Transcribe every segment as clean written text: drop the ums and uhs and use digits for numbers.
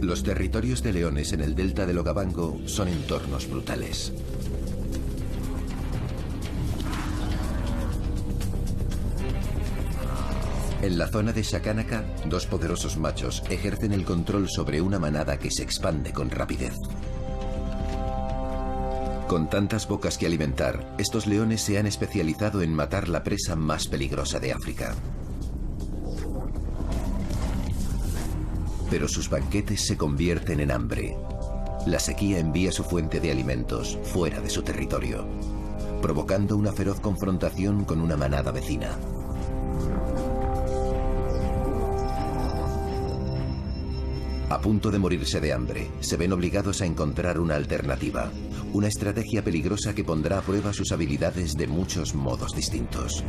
Los territorios de leones en el delta del Okavango son entornos brutales. En la zona de Shakanaka, dos poderosos machos ejercen el control sobre una manada que se expande con rapidez. Con tantas bocas que alimentar, estos leones se han especializado en matar la presa más peligrosa de África. Pero sus banquetes se convierten en hambre. La sequía envía su fuente de alimentos fuera de su territorio, provocando una feroz confrontación con una manada vecina. A punto de morirse de hambre, se ven obligados a encontrar una alternativa, una estrategia peligrosa que pondrá a prueba sus habilidades de muchos modos distintos.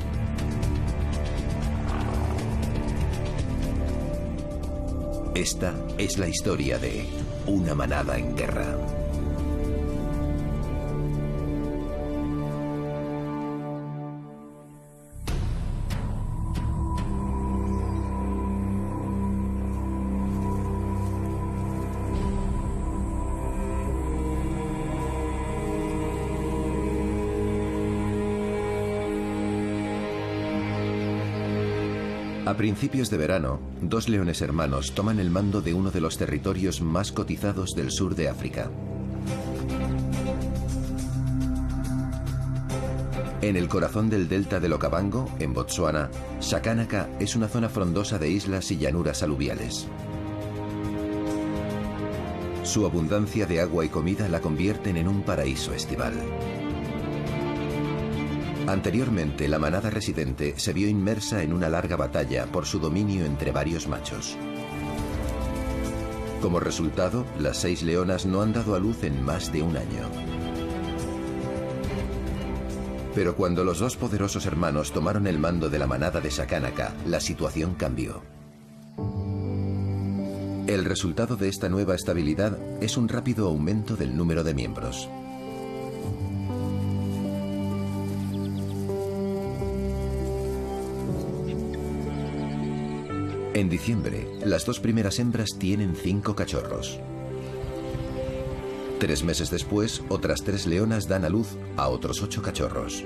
Esta es la historia de una manada en guerra. A principios de verano, dos leones hermanos toman el mando de uno de los territorios más cotizados del sur de África. En el corazón del delta del Okavango, en Botsuana, Shakanaka es una zona frondosa de islas y llanuras aluviales. Su abundancia de agua y comida la convierten en un paraíso estival. Anteriormente, la manada residente se vio inmersa en una larga batalla por su dominio entre varios machos. Como resultado, las 6 leonas no han dado a luz en más de un año. Pero cuando los dos poderosos hermanos tomaron el mando de la manada de Shakanaka, la situación cambió. El resultado de esta nueva estabilidad es un rápido aumento del número de miembros. En diciembre, las dos primeras hembras tienen 5 cachorros. 3 meses después, otras 3 leonas dan a luz a otros 8 cachorros.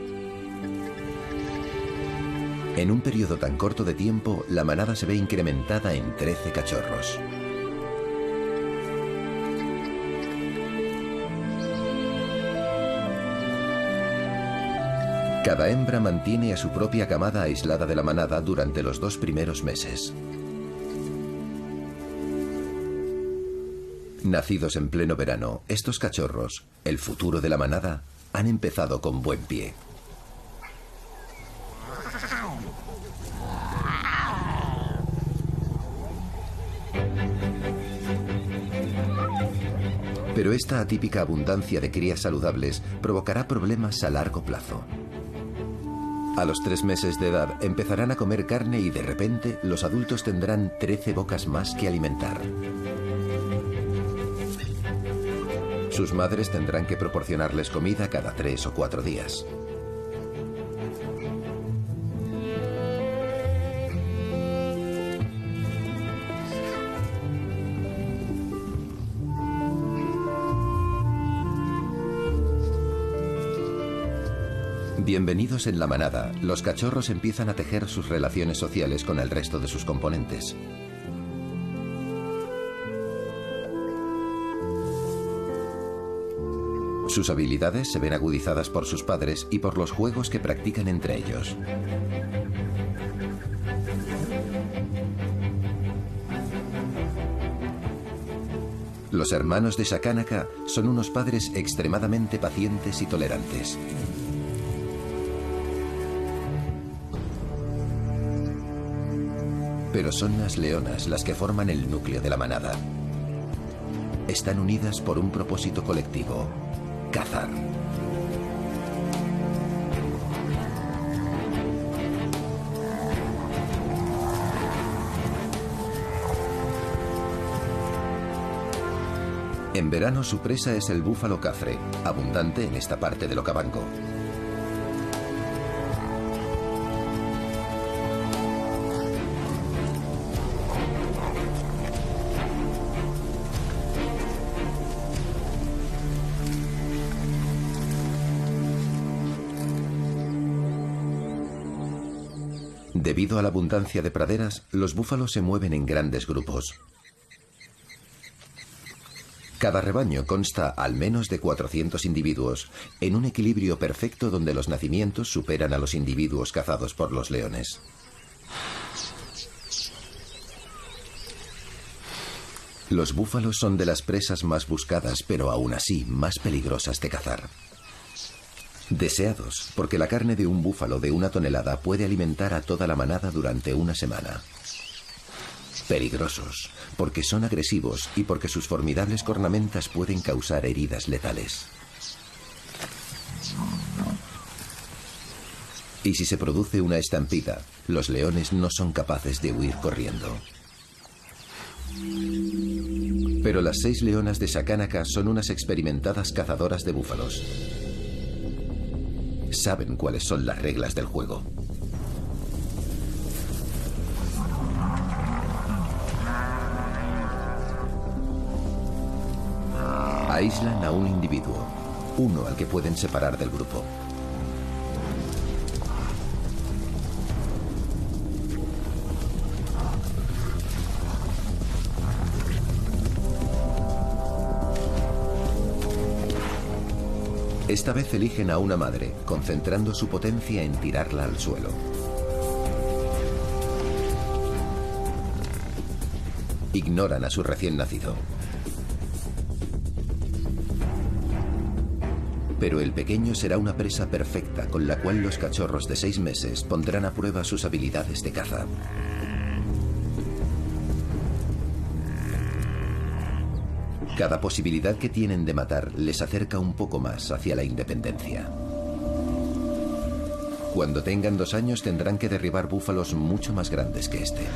En un periodo tan corto de tiempo, la manada se ve incrementada en 13 cachorros. Cada hembra mantiene a su propia camada aislada de la manada durante los 2 primeros meses. Nacidos en pleno verano, estos cachorros, el futuro de la manada, han empezado con buen pie. Pero esta atípica abundancia de crías saludables provocará problemas a largo plazo. A los 3 meses de edad empezarán a comer carne y de repente los adultos tendrán 13 bocas más que alimentar. Sus madres tendrán que proporcionarles comida cada 3 o 4 días. Bienvenidos en la manada, los cachorros empiezan a tejer sus relaciones sociales con el resto de sus componentes. Sus habilidades se ven agudizadas por sus padres y por los juegos que practican entre ellos. Los hermanos de Shakanaka son unos padres extremadamente pacientes y tolerantes. Pero son las leonas las que forman el núcleo de la manada. Están unidas por un propósito colectivo: cazar. En verano su presa es el búfalo cafre, abundante en esta parte del Okavango. Debido a la abundancia de praderas, los búfalos se mueven en grandes grupos. Cada rebaño consta al menos de 400 individuos, en un equilibrio perfecto donde los nacimientos superan a los individuos cazados por los leones. Los búfalos son de las presas más buscadas, pero aún así más peligrosas de cazar. Deseados, porque la carne de un búfalo de 1 tonelada puede alimentar a toda la manada durante una semana. Peligrosos, porque son agresivos y porque sus formidables cornamentas pueden causar heridas letales. Y si se produce una estampida, los leones no son capaces de huir corriendo. Pero las 6 leonas de Sakánaka son unas experimentadas cazadoras de búfalos. Saben cuáles son las reglas del juego. Aíslan a un individuo, uno al que pueden separar del grupo. Esta vez eligen a una madre, concentrando su potencia en tirarla al suelo. Ignoran a su recién nacido. Pero el pequeño será una presa perfecta con la cual los cachorros de 6 meses pondrán a prueba sus habilidades de caza. Cada posibilidad que tienen de matar les acerca un poco más hacia la independencia. Cuando tengan 2 años tendrán que derribar búfalos mucho más grandes que este.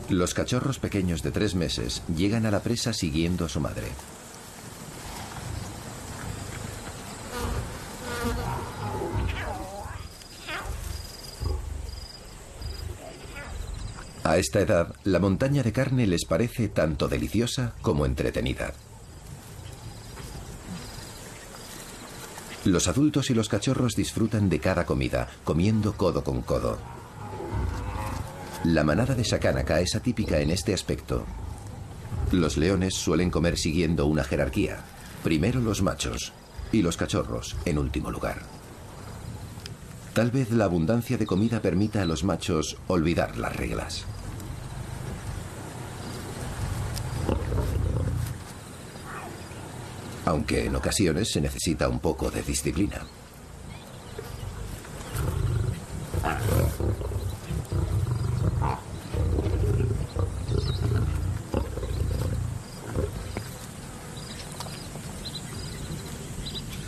Los cachorros pequeños de 3 meses llegan a la presa siguiendo a su madre. A esta edad, la montaña de carne les parece tanto deliciosa como entretenida. Los adultos y los cachorros disfrutan de cada comida, comiendo codo con codo. La manada de Sakánaka es atípica en este aspecto. Los leones suelen comer siguiendo una jerarquía. Primero los machos y los cachorros en último lugar. Tal vez la abundancia de comida permita a los machos olvidar las reglas. Aunque en ocasiones se necesita un poco de disciplina.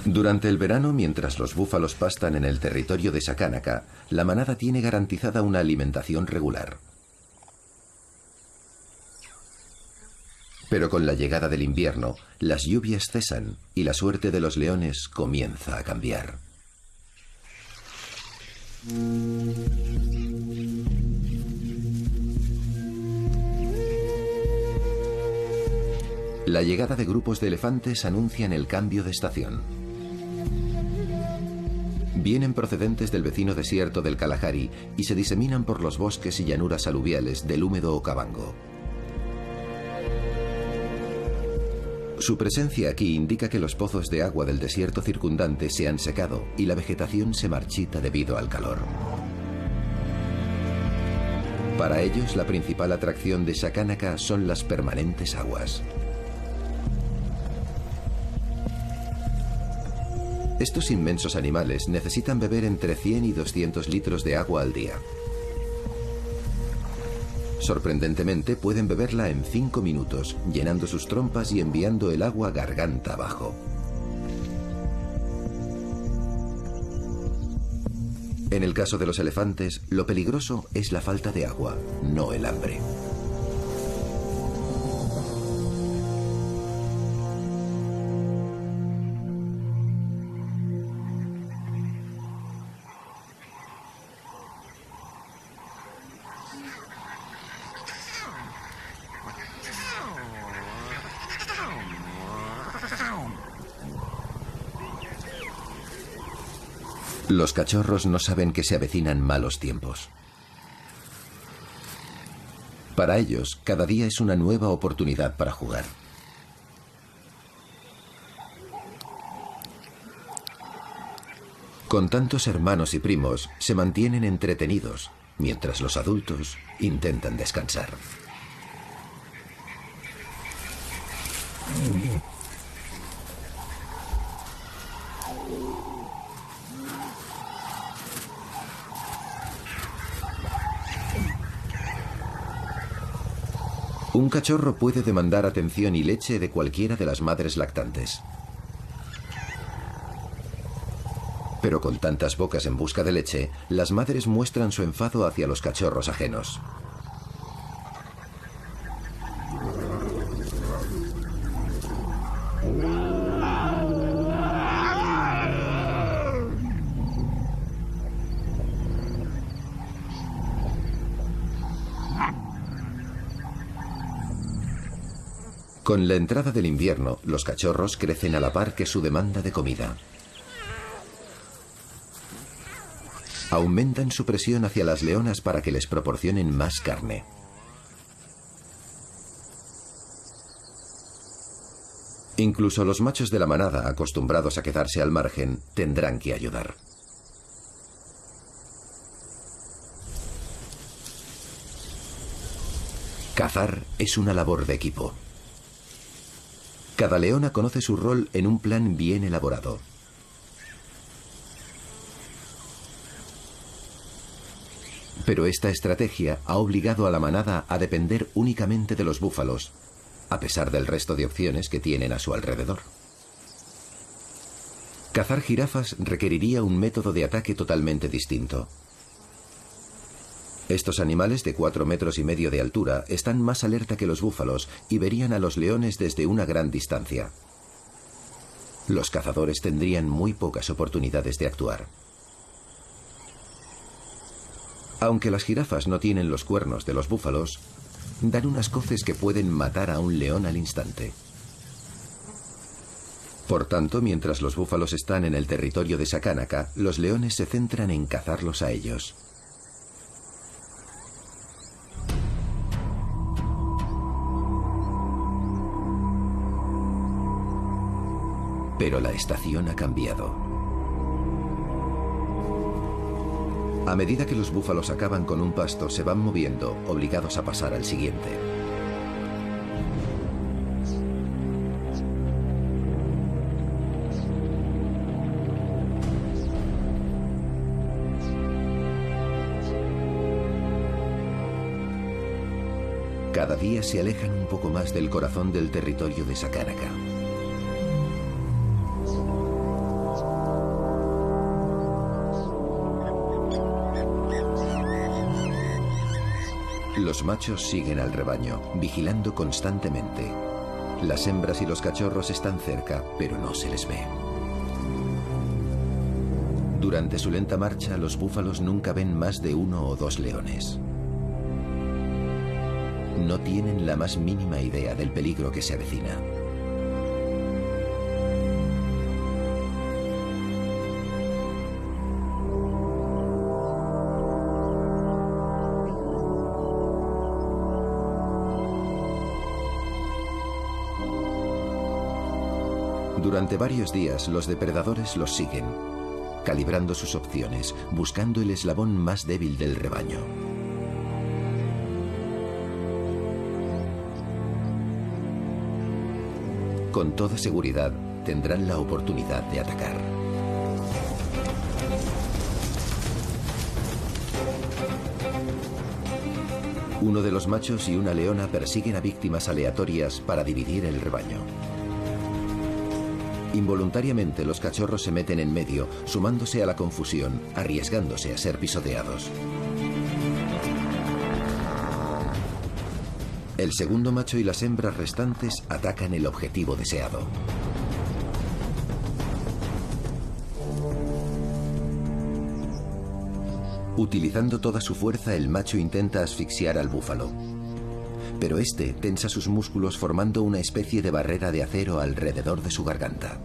Durante el verano, mientras los búfalos pastan en el territorio de Sakánaka, la manada tiene garantizada una alimentación regular. Pero con la llegada del invierno, las lluvias cesan y la suerte de los leones comienza a cambiar. La llegada de grupos de elefantes anuncian el cambio de estación. Vienen procedentes del vecino desierto del Kalahari y se diseminan por los bosques y llanuras aluviales del húmedo Okavango. Su presencia aquí indica que los pozos de agua del desierto circundante se han secado y la vegetación se marchita debido al calor. Para ellos, la principal atracción de Sakánaka son las permanentes aguas. Estos inmensos animales necesitan beber entre 100 y 200 litros de agua al día. Sorprendentemente, pueden beberla en 5 minutos, llenando sus trompas y enviando el agua garganta abajo. En el caso de los elefantes, lo peligroso es la falta de agua, no el hambre. Los cachorros no saben que se avecinan malos tiempos. Para ellos, cada día es una nueva oportunidad para jugar. Con tantos hermanos y primos, se mantienen entretenidos, mientras los adultos intentan descansar. Un cachorro puede demandar atención y leche de cualquiera de las madres lactantes. Pero con tantas bocas en busca de leche, las madres muestran su enfado hacia los cachorros ajenos. Con la entrada del invierno, los cachorros crecen a la par que su demanda de comida. Aumentan su presión hacia las leonas para que les proporcionen más carne. Incluso los machos de la manada, acostumbrados a quedarse al margen, tendrán que ayudar. Cazar es una labor de equipo. Cada leona conoce su rol en un plan bien elaborado. Pero esta estrategia ha obligado a la manada a depender únicamente de los búfalos, a pesar del resto de opciones que tienen a su alrededor. Cazar jirafas requeriría un método de ataque totalmente distinto. Estos animales de 4,5 metros de altura están más alerta que los búfalos y verían a los leones desde una gran distancia. Los cazadores tendrían muy pocas oportunidades de actuar. Aunque las jirafas no tienen los cuernos de los búfalos, dan unas coces que pueden matar a un león al instante. Por tanto, mientras los búfalos están en el territorio de Sakanaca, los leones se centran en cazarlos a ellos. Pero la estación ha cambiado. A medida que los búfalos acaban con un pasto, se van moviendo, obligados a pasar al siguiente. Cada día se alejan un poco más del corazón del territorio de Sakanaca. Los machos siguen al rebaño, vigilando constantemente. Las hembras y los cachorros están cerca, pero no se les ve. Durante su lenta marcha, los búfalos nunca ven más de 1 o 2 leones. No tienen la más mínima idea del peligro que se avecina. Durante varios días, los depredadores los siguen, calibrando sus opciones, buscando el eslabón más débil del rebaño. Con toda seguridad, tendrán la oportunidad de atacar. Uno de los machos y una leona persiguen a víctimas aleatorias para dividir el rebaño. Involuntariamente los cachorros se meten en medio, sumándose a la confusión, arriesgándose a ser pisoteados. El segundo macho y las hembras restantes atacan el objetivo deseado. Utilizando toda su fuerza, el macho intenta asfixiar al búfalo. Pero este tensa sus músculos formando una especie de barrera de acero alrededor de su garganta.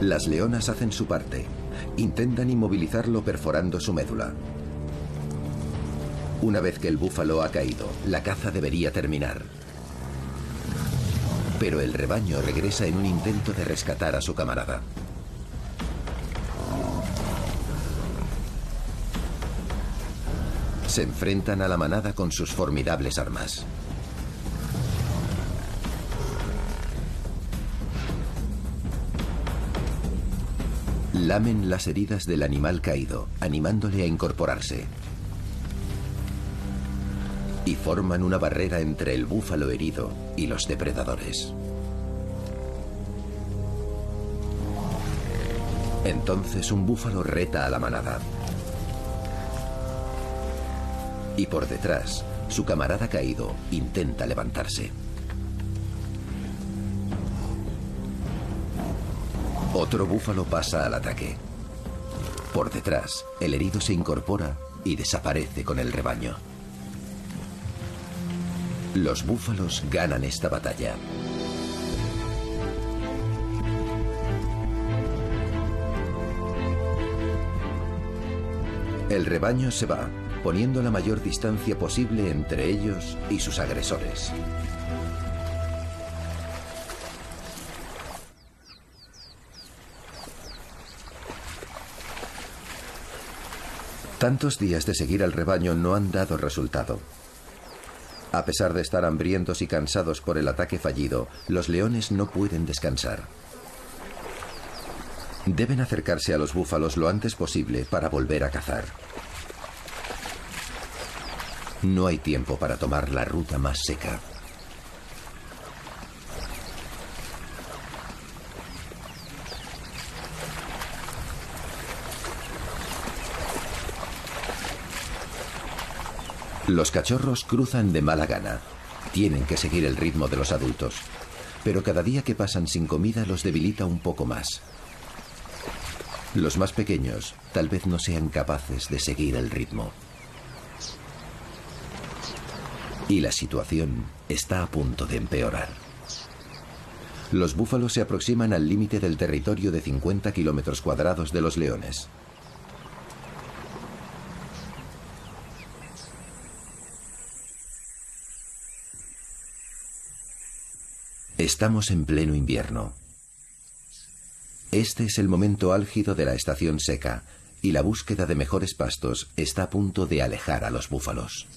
Las leonas hacen su parte. Intentan inmovilizarlo perforando su médula. Una vez que el búfalo ha caído, la caza debería terminar. Pero el rebaño regresa en un intento de rescatar a su camarada. Se enfrentan a la manada con sus formidables armas. Lamen las heridas del animal caído, animándole a incorporarse. Y forman una barrera entre el búfalo herido y los depredadores. Entonces un búfalo reta a la manada. Y por detrás, su camarada caído intenta levantarse. Otro búfalo pasa al ataque. Por detrás, el herido se incorpora y desaparece con el rebaño. Los búfalos ganan esta batalla. El rebaño se va, poniendo la mayor distancia posible entre ellos y sus agresores. Tantos días de seguir al rebaño no han dado resultado. A pesar de estar hambrientos y cansados por el ataque fallido, los leones no pueden descansar. Deben acercarse a los búfalos lo antes posible para volver a cazar. No hay tiempo para tomar la ruta más seca. Los cachorros cruzan de mala gana. Tienen que seguir el ritmo de los adultos. Pero cada día que pasan sin comida los debilita un poco más. Los más pequeños tal vez no sean capaces de seguir el ritmo. Y la situación está a punto de empeorar. Los búfalos se aproximan al límite del territorio de 50 kilómetros cuadrados de los leones. Estamos en pleno invierno. Este es el momento álgido de la estación seca y la búsqueda de mejores pastos está a punto de alejar a los búfalos.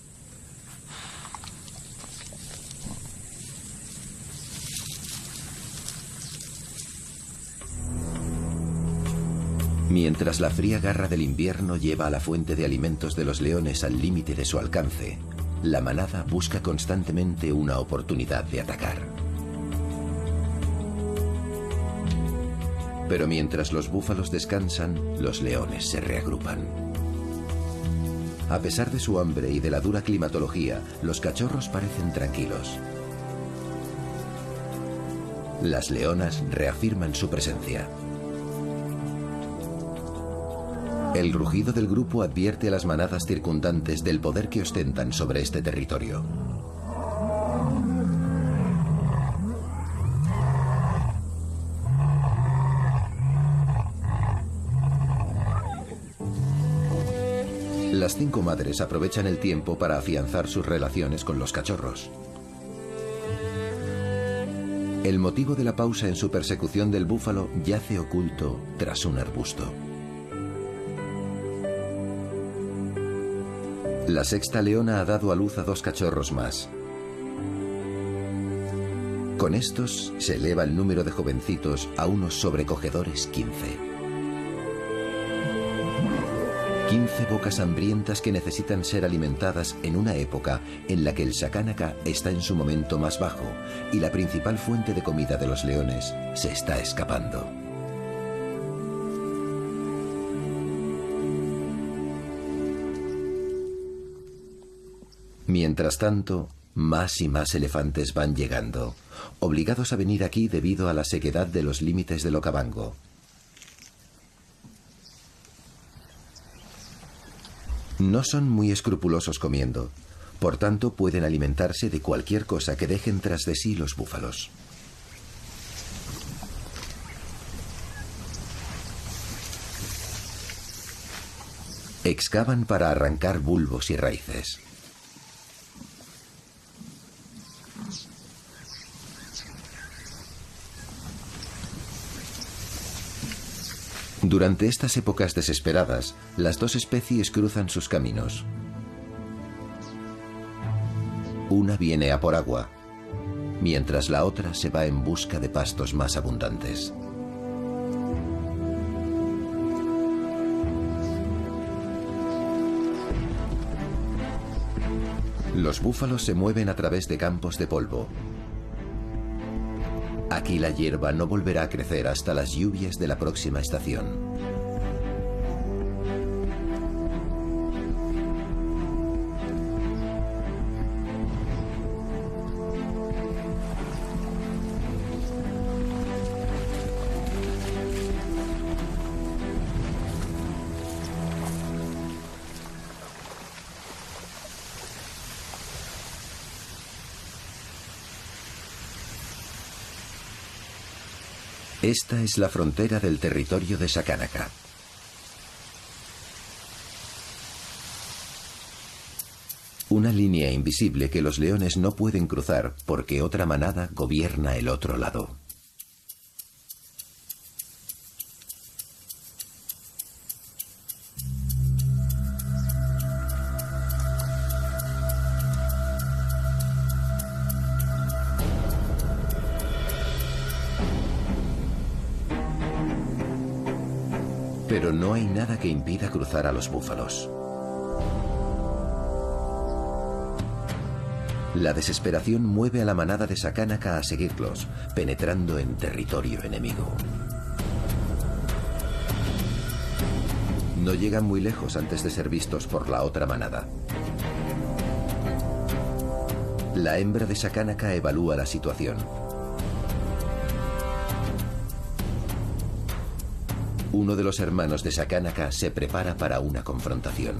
Mientras la fría garra del invierno lleva a la fuente de alimentos de los leones al límite de su alcance, la manada busca constantemente una oportunidad de atacar. Pero mientras los búfalos descansan, los leones se reagrupan. A pesar de su hambre y de la dura climatología, los cachorros parecen tranquilos. Las leonas reafirman su presencia. El rugido del grupo advierte a las manadas circundantes del poder que ostentan sobre este territorio. Las 5 madres aprovechan el tiempo para afianzar sus relaciones con los cachorros. El motivo de la pausa en su persecución del búfalo yace oculto tras un arbusto. La sexta leona ha dado a luz a 2 cachorros más. Con estos se eleva el número de jovencitos a unos sobrecogedores 15. 15 bocas hambrientas que necesitan ser alimentadas en una época en la que el Sakánaka está en su momento más bajo y la principal fuente de comida de los leones se está escapando. Mientras tanto, más y más elefantes van llegando, obligados a venir aquí debido a la sequedad de los límites del Okavango. No son muy escrupulosos comiendo, por tanto pueden alimentarse de cualquier cosa que dejen tras de sí los búfalos. Excavan para arrancar bulbos y raíces. Durante estas épocas desesperadas, las dos especies cruzan sus caminos. Una viene a por agua, mientras la otra se va en busca de pastos más abundantes. Los búfalos se mueven a través de campos de polvo. Aquí la hierba no volverá a crecer hasta las lluvias de la próxima estación. Esta es la frontera del territorio de Sakánaka. Una línea invisible que los leones no pueden cruzar porque otra manada gobierna el otro lado. Pero no hay nada que impida cruzar a los búfalos. La desesperación mueve a la manada de Sakánaka a seguirlos, penetrando en territorio enemigo. No llegan muy lejos antes de ser vistos por la otra manada. La hembra de Sakánaka evalúa la situación. Uno de los hermanos de Sakánaka se prepara para una confrontación.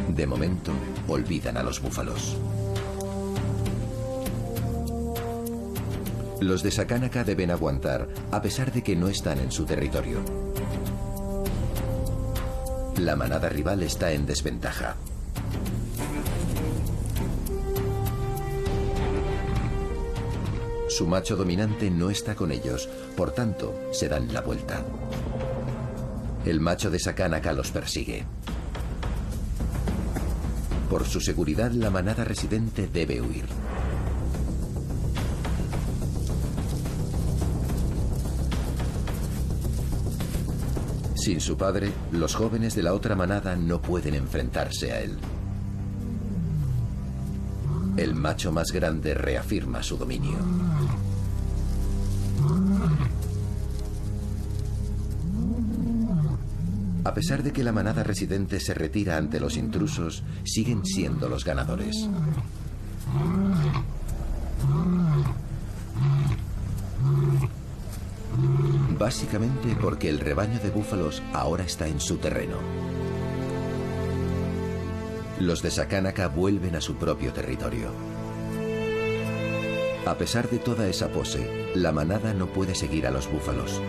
De momento, olvidan a los búfalos. Los de Sakánaka deben aguantar, a pesar de que no están en su territorio. La manada rival está en desventaja. Su macho dominante no está con ellos, por tanto, se dan la vuelta. El macho de Sakánaka los persigue. Por su seguridad, la manada residente debe huir. Sin su padre, los jóvenes de la otra manada no pueden enfrentarse a él. El macho más grande reafirma su dominio. A pesar de que la manada residente se retira ante los intrusos, siguen siendo los ganadores. Básicamente porque el rebaño de búfalos ahora está en su terreno. Los de Sakánaka vuelven a su propio territorio. A pesar de toda esa pose, la manada no puede seguir a los búfalos.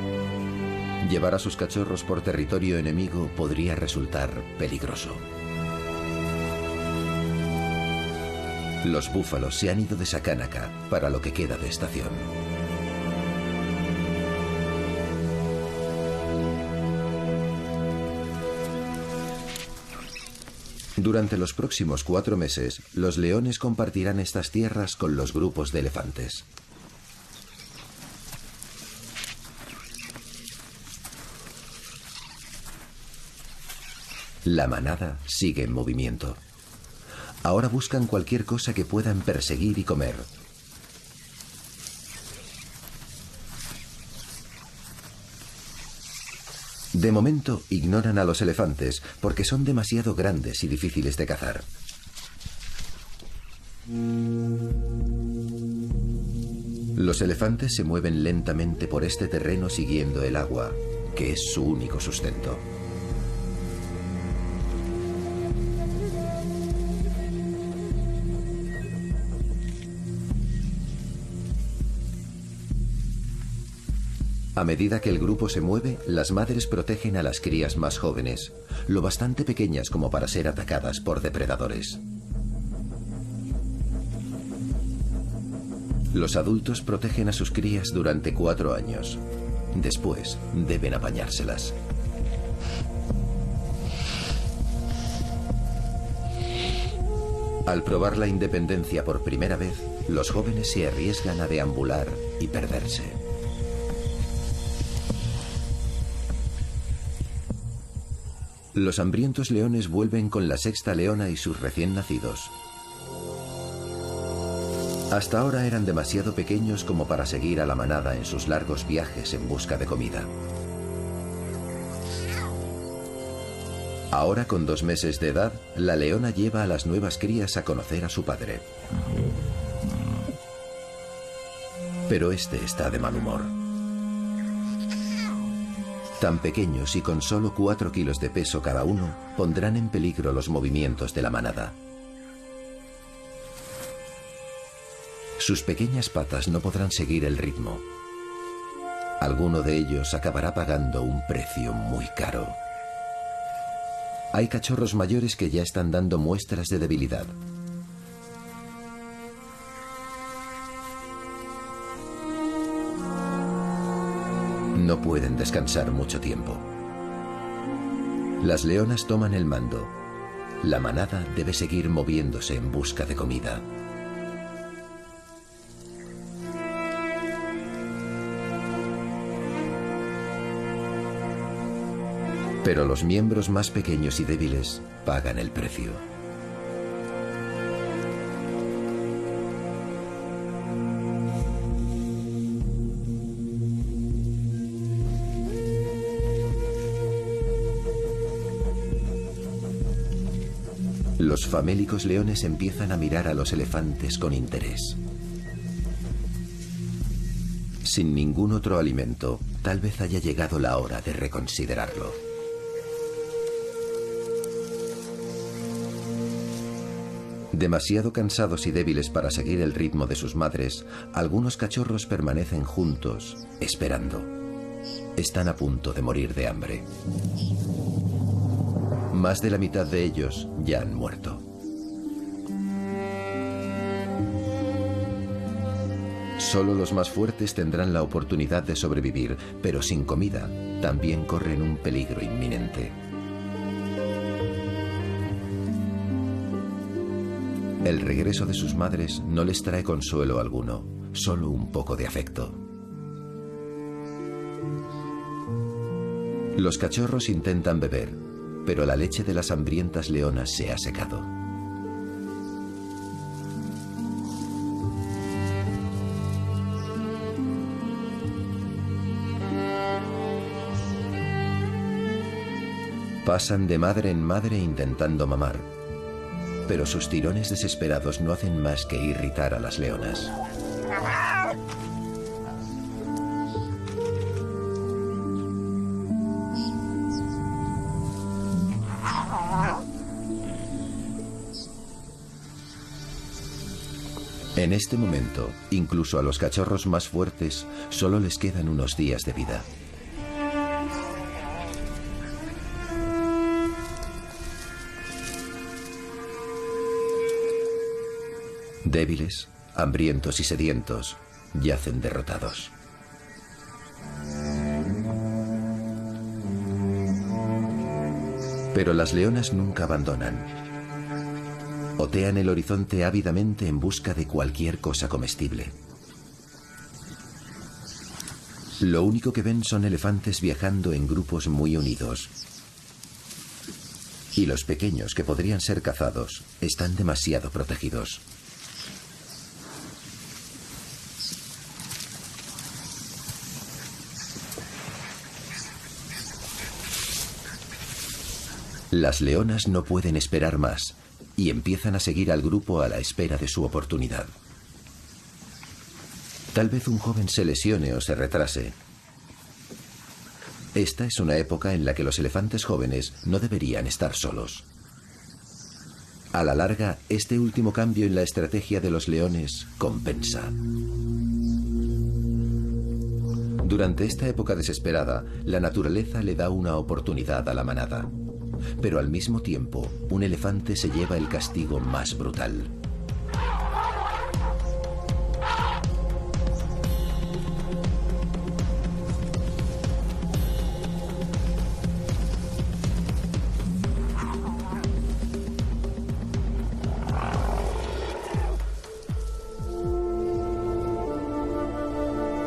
Llevar a sus cachorros por territorio enemigo podría resultar peligroso. Los búfalos se han ido de Sakánaka para lo que queda de estación. Durante los próximos 4 meses, los leones compartirán estas tierras con los grupos de elefantes. La manada sigue en movimiento. Ahora buscan cualquier cosa que puedan perseguir y comer. De momento, ignoran a los elefantes porque son demasiado grandes y difíciles de cazar. Los elefantes se mueven lentamente por este terreno siguiendo el agua, que es su único sustento. A medida que el grupo se mueve, las madres protegen a las crías más jóvenes, lo bastante pequeñas como para ser atacadas por depredadores. Los adultos protegen a sus crías durante 4 años. Después, deben apañárselas. Al probar la independencia por primera vez, los jóvenes se arriesgan a deambular y perderse. Los hambrientos leones vuelven con la sexta leona y sus recién nacidos. Hasta ahora eran demasiado pequeños como para seguir a la manada en sus largos viajes en busca de comida. Ahora, con 2 meses de edad, la leona lleva a las nuevas crías a conocer a su padre. Pero este está de mal humor. Tan pequeños y con solo 4 kilos de peso cada uno, pondrán en peligro los movimientos de la manada. Sus pequeñas patas no podrán seguir el ritmo. Alguno de ellos acabará pagando un precio muy caro. Hay cachorros mayores que ya están dando muestras de debilidad. No pueden descansar mucho tiempo. Las leonas toman el mando. La manada debe seguir moviéndose en busca de comida. Pero los miembros más pequeños y débiles pagan el precio. Los famélicos leones empiezan a mirar a los elefantes con interés. Sin ningún otro alimento, tal vez haya llegado la hora de reconsiderarlo. Demasiado cansados y débiles para seguir el ritmo de sus madres, algunos cachorros permanecen juntos, esperando. Están a punto de morir de hambre. Más de la mitad de ellos ya han muerto. Solo los más fuertes tendrán la oportunidad de sobrevivir, pero sin comida también corren un peligro inminente. El regreso de sus madres no les trae consuelo alguno, solo un poco de afecto. Los cachorros intentan beber, pero la leche de las hambrientas leonas se ha secado. Pasan de madre en madre intentando mamar, pero sus tirones desesperados no hacen más que irritar a las leonas. En este momento, incluso a los cachorros más fuertes, solo les quedan unos días de vida. Débiles, hambrientos y sedientos, yacen derrotados. Pero las leonas nunca abandonan. Otean el horizonte ávidamente en busca de cualquier cosa comestible. Lo único que ven son elefantes viajando en grupos muy unidos. Y los pequeños que podrían ser cazados están demasiado protegidos. Las leonas no pueden esperar más y empiezan a seguir al grupo a la espera de su oportunidad. Tal vez un joven se lesione o se retrase. Esta es una época en la que los elefantes jóvenes no deberían estar solos. A la larga, este último cambio en la estrategia de los leones compensa. Durante esta época desesperada, la naturaleza le da una oportunidad a la manada. Pero al mismo tiempo, un elefante se lleva el castigo más brutal.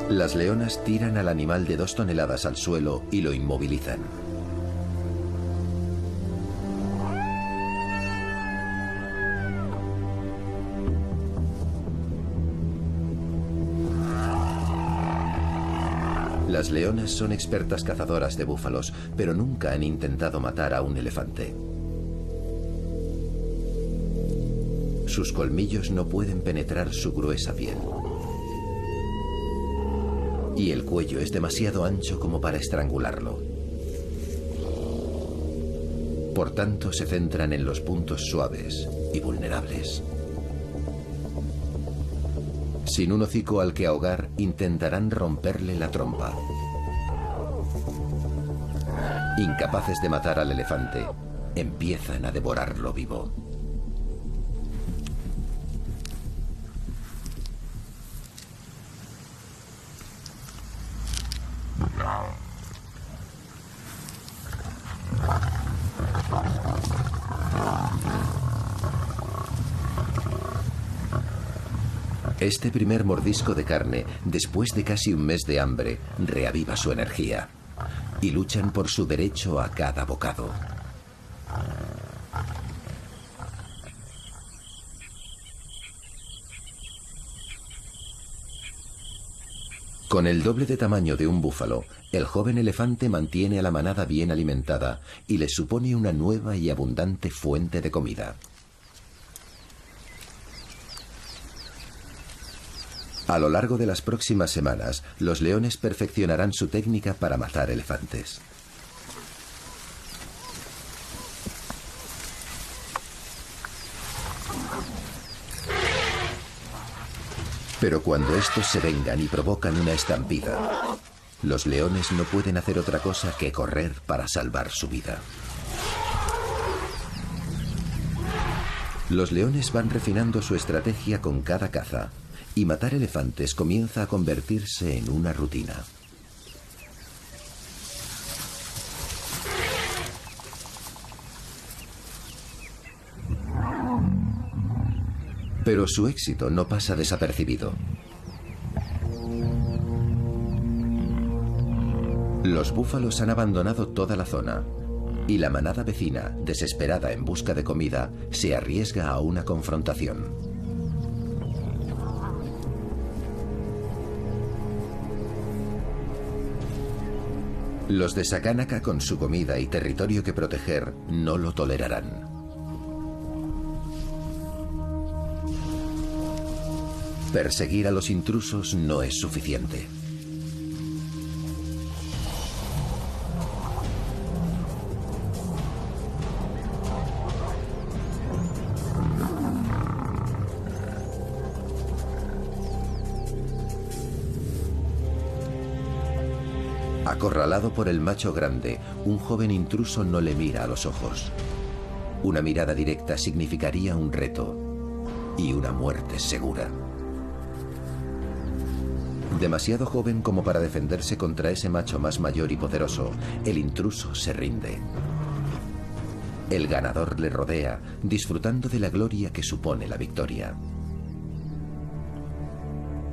Las leonas tiran al animal de 2 toneladas al suelo y lo inmovilizan. Las leonas son expertas cazadoras de búfalos, pero nunca han intentado matar a un elefante. Sus colmillos no pueden penetrar su gruesa piel. Y el cuello es demasiado ancho como para estrangularlo. Por tanto, se centran en los puntos suaves y vulnerables. Sin un hocico al que ahogar, intentarán romperle la trompa. Incapaces de matar al elefante, empiezan a devorarlo vivo. Este primer mordisco de carne, después de casi un mes de hambre, reaviva su energía. Y luchan por su derecho a cada bocado. Con el doble de tamaño de un búfalo, el joven elefante mantiene a la manada bien alimentada y les supone una nueva y abundante fuente de comida. A lo largo de las próximas semanas, los leones perfeccionarán su técnica para matar elefantes. Pero cuando estos se vengan y provocan una estampida, los leones no pueden hacer otra cosa que correr para salvar su vida. Los leones van refinando su estrategia con cada caza. Y matar elefantes comienza a convertirse en una rutina. Pero su éxito no pasa desapercibido. Los búfalos han abandonado toda la zona y la manada vecina, desesperada en busca de comida, se arriesga a una confrontación. Los de Sakánaka, con su comida y territorio que proteger, no lo tolerarán. Perseguir a los intrusos no es suficiente. Acorralado por el macho grande, un joven intruso no le mira a los ojos. Una mirada directa significaría un reto y una muerte segura. Demasiado joven como para defenderse contra ese macho más mayor y poderoso, el intruso se rinde. El ganador le rodea, disfrutando de la gloria que supone la victoria.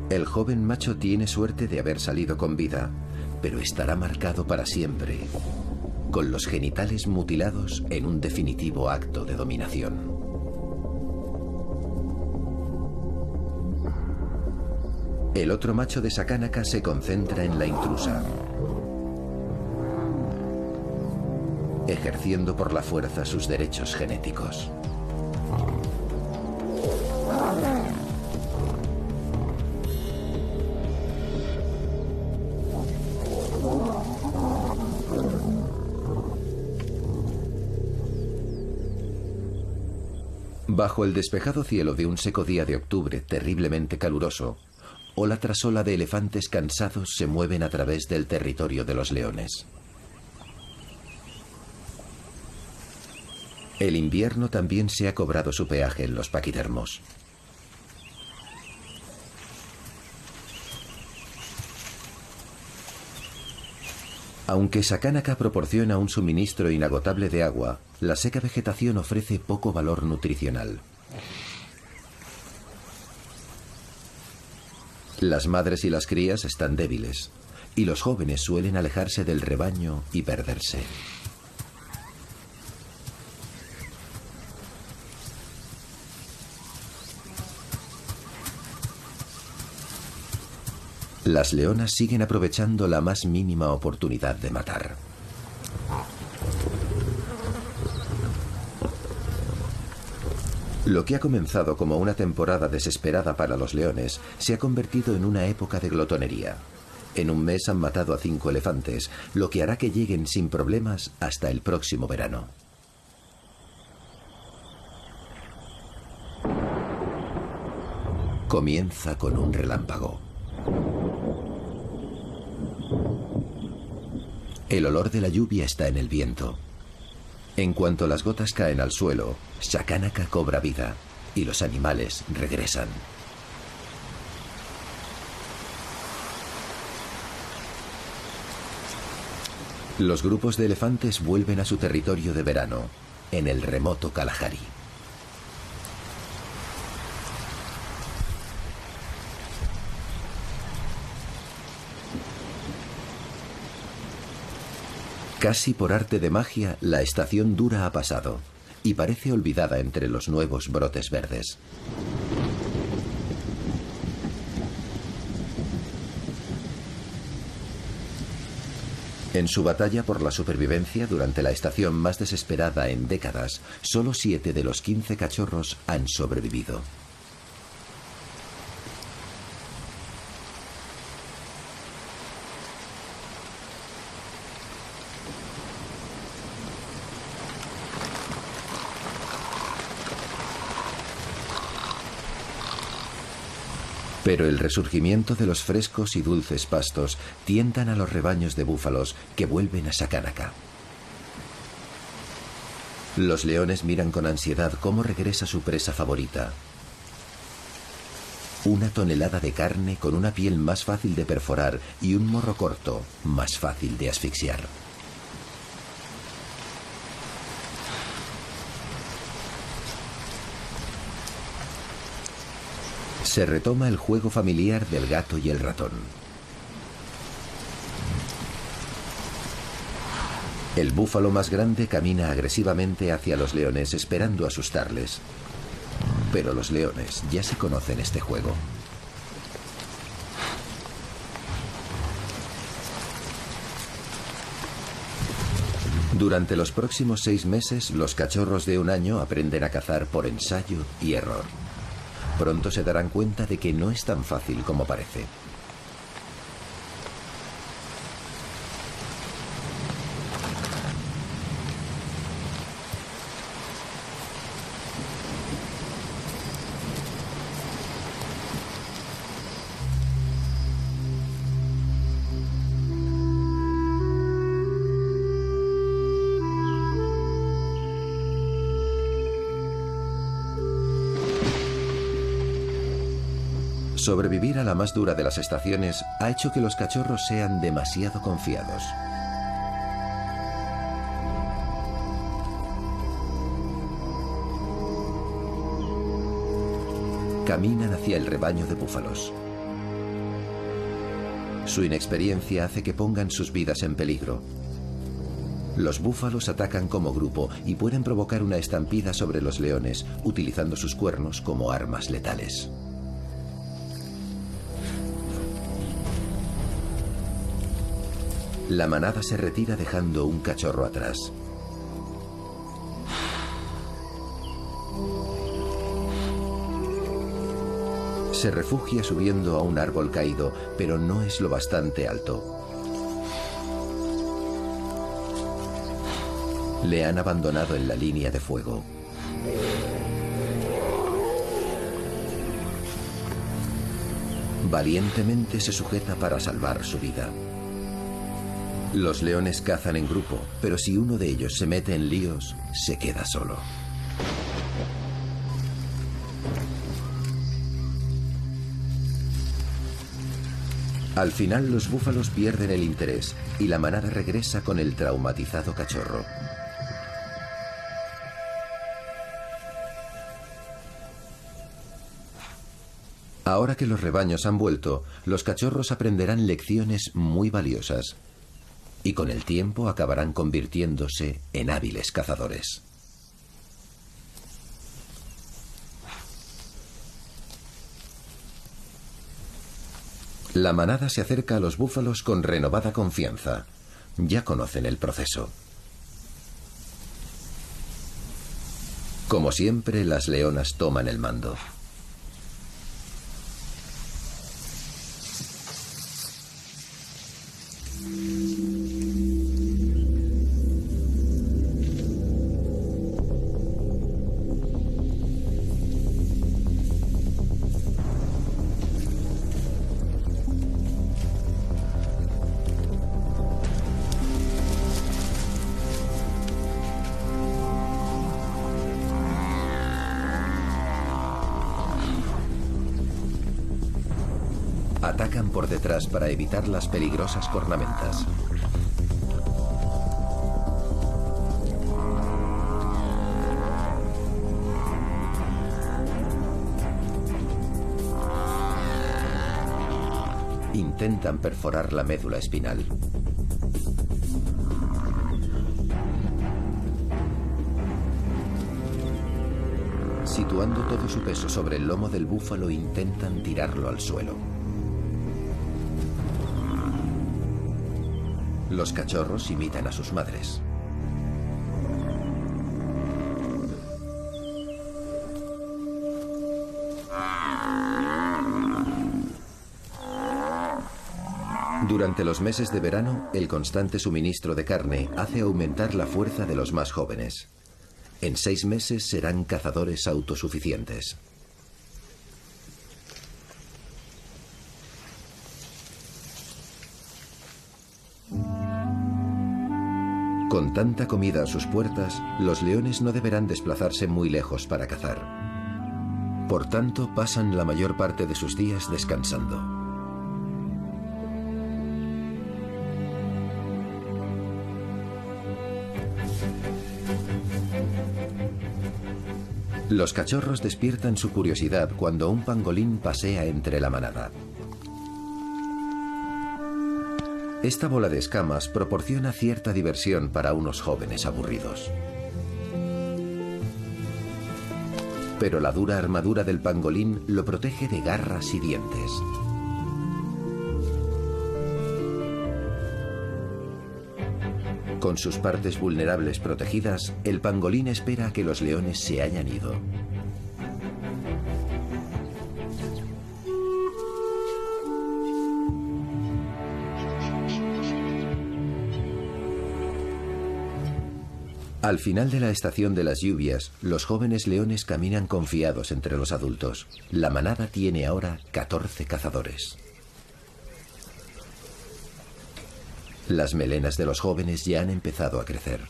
El joven macho tiene suerte de haber salido con vida, pero estará marcado para siempre, con los genitales mutilados en un definitivo acto de dominación. El otro macho de Sakánaka se concentra en la intrusa, ejerciendo por la fuerza sus derechos genéticos. Bajo el despejado cielo de un seco día de octubre terriblemente caluroso, Ola tras ola de elefantes cansados se mueven a través del territorio de los leones. El invierno también se ha cobrado su peaje en los paquidermos. Aunque Sakánaka proporciona un suministro inagotable de agua, la seca vegetación ofrece poco valor nutricional. Las madres y las crías están débiles, y los jóvenes suelen alejarse del rebaño y perderse. Las leonas siguen aprovechando la más mínima oportunidad de matar. Lo que ha comenzado como una temporada desesperada para los leones se ha convertido en una época de glotonería. En un mes han matado a 5 elefantes, lo que hará que lleguen sin problemas hasta el próximo verano. Comienza con un relámpago. El olor de la lluvia está en el viento. En cuanto las gotas caen al suelo, Sakánaka cobra vida y los animales regresan. Los grupos de elefantes vuelven a su territorio de verano, en el remoto Kalahari. Casi por arte de magia, la estación dura ha pasado y parece olvidada entre los nuevos brotes verdes. En su batalla por la supervivencia durante la estación más desesperada en décadas, solo 7 de los 15 cachorros han sobrevivido. Pero el resurgimiento de los frescos y dulces pastos tientan a los rebaños de búfalos que vuelven a Sakánaka. Los leones miran con ansiedad cómo regresa su presa favorita. Una tonelada de carne con una piel más fácil de perforar y un morro corto, más fácil de asfixiar. Se retoma el juego familiar del gato y el ratón. El búfalo más grande camina agresivamente hacia los leones esperando asustarles. Pero los leones ya se conocen este juego. Durante los próximos 6 meses, los cachorros de 1 año aprenden a cazar por ensayo y error. Pronto se darán cuenta de que no es tan fácil como parece. Sobrevivir a la más dura de las estaciones ha hecho que los cachorros sean demasiado confiados. Caminan hacia el rebaño de búfalos. Su inexperiencia hace que pongan sus vidas en peligro. Los búfalos atacan como grupo y pueden provocar una estampida sobre los leones, utilizando sus cuernos como armas letales. La manada se retira dejando un cachorro atrás. Se refugia subiendo a un árbol caído, pero no es lo bastante alto. Le han abandonado en la línea de fuego. Valientemente se sujeta para salvar su vida. Los leones cazan en grupo, pero si uno de ellos se mete en líos, se queda solo. Al final los búfalos pierden el interés y la manada regresa con el traumatizado cachorro. Ahora que los rebaños han vuelto, los cachorros aprenderán lecciones muy valiosas y con el tiempo acabarán convirtiéndose en hábiles cazadores. La manada se acerca a los búfalos con renovada confianza. Ya conocen el proceso. Como siempre, las leonas toman el mando. Atacan por detrás para evitar las peligrosas cornamentas. Intentan perforar la médula espinal. Situando todo su peso sobre el lomo del búfalo, intentan tirarlo al suelo. Los cachorros imitan a sus madres. Durante los meses de verano, el constante suministro de carne hace aumentar la fuerza de los más jóvenes. En 6 meses serán cazadores autosuficientes. Con tanta comida a sus puertas, los leones no deberán desplazarse muy lejos para cazar. Por tanto, pasan la mayor parte de sus días descansando. Los cachorros despiertan su curiosidad cuando un pangolín pasea entre la manada. Esta bola de escamas proporciona cierta diversión para unos jóvenes aburridos. Pero la dura armadura del pangolín lo protege de garras y dientes. Con sus partes vulnerables protegidas, el pangolín espera a que los leones se hayan ido. Al final de la estación de las lluvias, los jóvenes leones caminan confiados entre los adultos. La manada tiene ahora 14 cazadores. Las melenas de los jóvenes ya han empezado a crecer.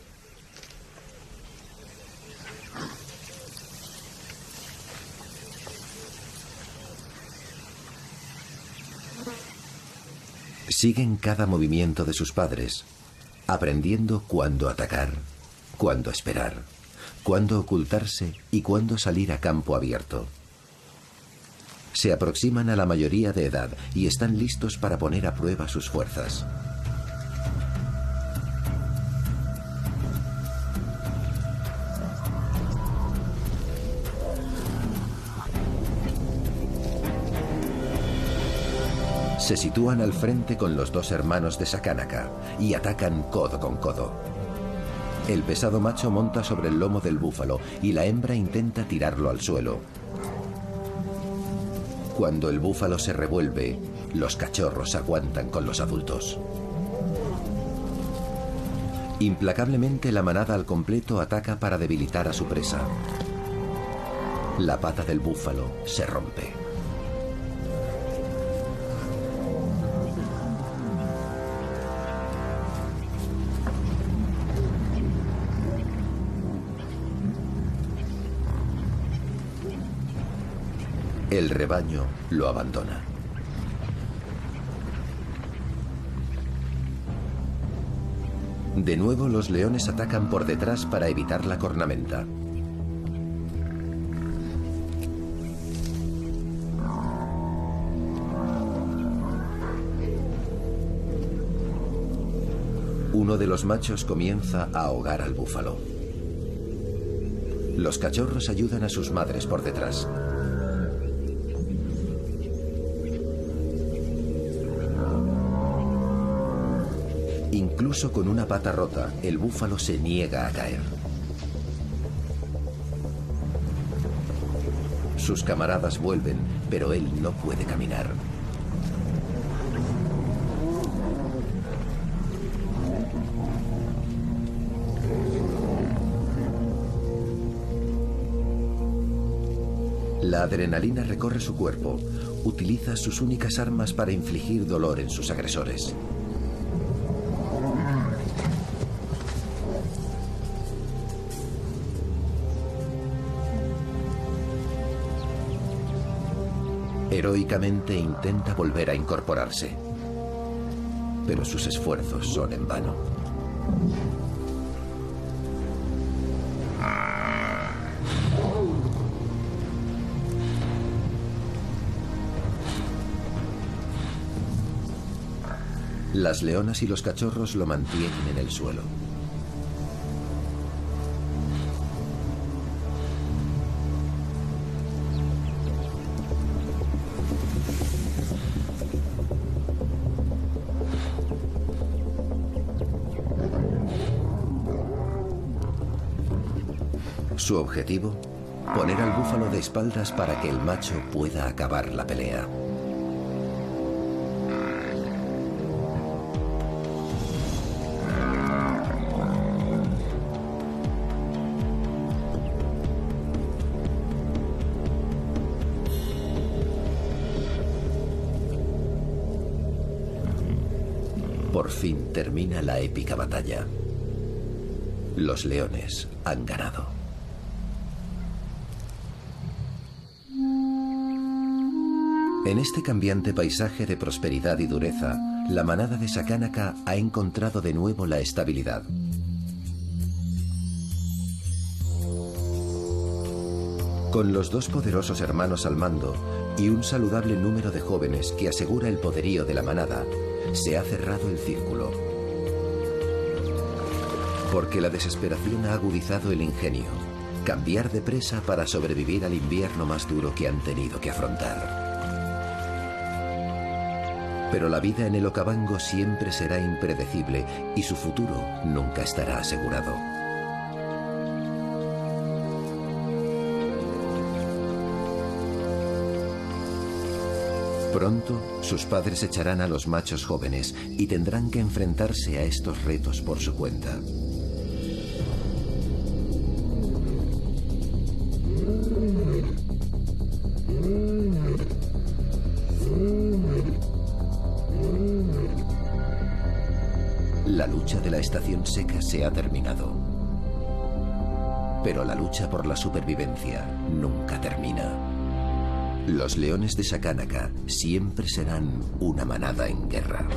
Siguen cada movimiento de sus padres, aprendiendo cuándo atacar, cuándo esperar, cuándo ocultarse y cuándo salir a campo abierto. Se aproximan a la mayoría de edad y están listos para poner a prueba sus fuerzas. Se sitúan al frente con los 2 hermanos de Sakanaka y atacan codo con codo. El pesado macho monta sobre el lomo del búfalo y la hembra intenta tirarlo al suelo. Cuando el búfalo se revuelve, los cachorros aguantan con los adultos. Implacablemente la manada al completo ataca para debilitar a su presa. La pata del búfalo se rompe. El rebaño lo abandona. De nuevo, los leones atacan por detrás para evitar la cornamenta. Uno de los machos comienza a ahogar al búfalo. Los cachorros ayudan a sus madres por detrás. Incluso con una pata rota, el búfalo se niega a caer. Sus camaradas vuelven, pero él no puede caminar. La adrenalina recorre su cuerpo. Utiliza sus únicas armas para infligir dolor en sus agresores. Heroicamente intenta volver a incorporarse, pero sus esfuerzos son en vano. Las leonas y los cachorros lo mantienen en el suelo. Su objetivo, poner al búfalo de espaldas para que el macho pueda acabar la pelea. Por fin termina la épica batalla. Los leones han ganado. En este cambiante paisaje de prosperidad y dureza, la manada de Sakánaka ha encontrado de nuevo la estabilidad. Con los dos poderosos hermanos al mando y un saludable número de jóvenes que asegura el poderío de la manada, se ha cerrado el círculo. Porque la desesperación ha agudizado el ingenio. Cambiar de presa para sobrevivir al invierno más duro que han tenido que afrontar. Pero la vida en el Okavango siempre será impredecible y su futuro nunca estará asegurado. Pronto, sus padres echarán a los machos jóvenes y tendrán que enfrentarse a estos retos por su cuenta. La lucha de la estación seca se ha terminado. Pero la lucha por la supervivencia nunca termina. Los leones de Sakánaka siempre serán una manada en guerra.